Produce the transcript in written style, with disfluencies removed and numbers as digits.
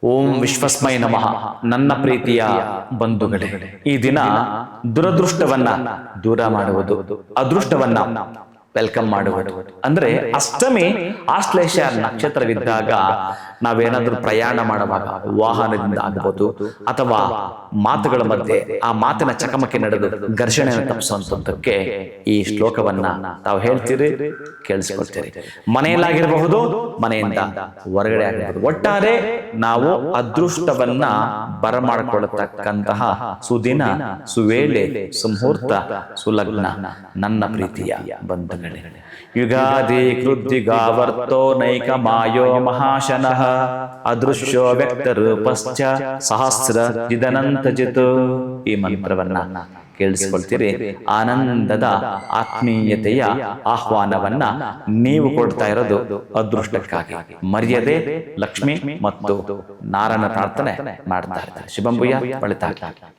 ಓಂ ವಿಶ್ವಸ್ಮೈ ನಮಃ. ನನ್ನ ಪ್ರೀತಿಯ ಬಂಧುಗಳೇ, ಈ ದಿನ ದುರದೃಷ್ಟವನ್ನ ದೂರ ಮಾಡುವುದು, ಅದೃಷ್ಟವನ್ನ ವೆಲ್ಕಮ್ ಮಾಡುವುದು. ಅಂದ್ರೆ ಅಷ್ಟಮಿ ಆಶ್ಲೇಷ ನಕ್ಷತ್ರವಿದ್ದಾಗ ನಾವೇನಾದ್ರೂ ಪ್ರಯಾಣ ಮಾಡುವಾಗ ವಾಹನದಿಂದ ಆಗಬಹುದು ಅಥವಾ ಮಾತುಗಳ ಮಧ್ಯೆ ಆ ಮಾತಿನ ಚಕಮಕಿ ನಡೆದು ಘರ್ಷಣೆಯನ್ನು ತಪ್ಪಿಸುವಂತದ್ದಕ್ಕೆ ಈ ಶ್ಲೋಕವನ್ನ ತಾವು ಹೇಳ್ತೀರಿ, ಕೇಳಿಸ್ಕೊಳ್ತೀರಿ. ಮನೆಯಲ್ಲಾಗಿರಬಹುದು, ಮನೆಯಿಂದ ಹೊರಗಡೆ ಆಗಿರಬಹುದು, ಒಟ್ಟಾರೆ ನಾವು ಅದೃಷ್ಟವನ್ನ ಬರಮಾಡಿಕೊಳ್ಳತಕ್ಕಂತಹ ಸುದಿನ, ಸುವೇಳೆ, ಸುಮುಹೂರ್ತ, ಸುಲಗ್ನ ನನ್ನ ಪ್ರೀತಿಯ ಬಂಧುಗಳೇ. ಯುಗಾದಿ ಕೃದ್ದಿಗಾವರ್ತೋ ನೈಕ ಮಾಯೋ ಮಹಾಶನಃ ಅದೃಶ್ಯೋ ವ್ಯಕ್ತ ರೂಪಶ್ಚ ಸಹಸ್ರ ಜಿದನಂತಜಿತ್. ಈ ಮಂತ್ರವನ್ನ ಕೇಳಿಸ್ಕೊಳ್ತೀರಿ. ಆನಂದದ ಆತ್ಮೀಯತೆಯ ಆಹ್ವಾನವನ್ನ ನೀವು ಕೊಡ್ತಾ ಇರೋದು ಅದೃಷ್ಟಕ್ಕಾಗಿ. ಮರ್ಯಾದೆ, ಲಕ್ಷ್ಮಿ ಮತ್ತು ನಾರಾಯಣ ಪ್ರಾರ್ಥನೆ ಮಾಡ್ತಾ ಇರ್ತಾರೆ. ಶುಭಂಭೂಯ, ಒಳಿತಾಗಲಿ.